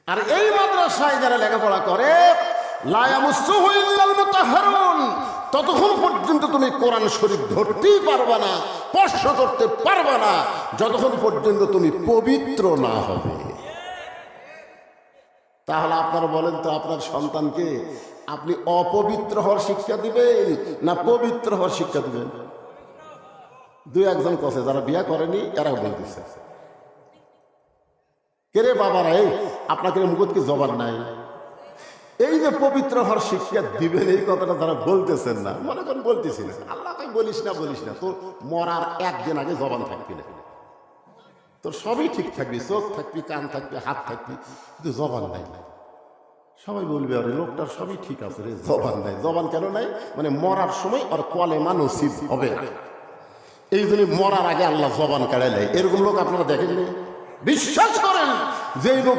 আর এই মাদ্রাসায় যারা লেখাপড়া করে লা ইয়ামাসসুহু ইল্লাল মুতাহহারুন, ততক্ষণ পর্যন্ত তুমি কোরআন শরীফ ধরতেই পারবা না, স্পর্শ করতে পারবা না, যতক্ষণ পর্যন্ত তুমি পবিত্র না হবে। তাহলে আপনারা বলেন তো, আপনার সন্তানকে আপনি অপবিত্র হওয়ার শিক্ষা দিবেন না পবিত্র হওয়ার শিক্ষা দিবেন? দুই একজন কথা যারা বিয়া করেনি এরা বলতেছে, কেরে বাবারা, এই আপনাকে মুখত কি জবান নাই? এই যে পবিত্র হওয়ার শিক্ষা দিবেন, এই কথাটা যারা বলতেছেন না, মনে করেন বলতেছিল আল্লাহ তাই বলিস না, তোর মরার একদিন আগে জবান থাকবি না, তোর সবই ঠিক থাকবি, চোখ থাকবি, কান থাকবি, হাত থাকবি, কিন্তু জবান নাই। সবাই বলবে আরে লোকটার সবই ঠিক আছে রে, জবান নাই। জবান কেন নাই? মানে মরার সময় আর কলেমা নসিব হবে না, এই জন্য মরার আগে আল্লাহ জবান কাড়াই নেয়। এরকম লোক আপনারা দেখেননি? বিশ্বাস করেন যে লোক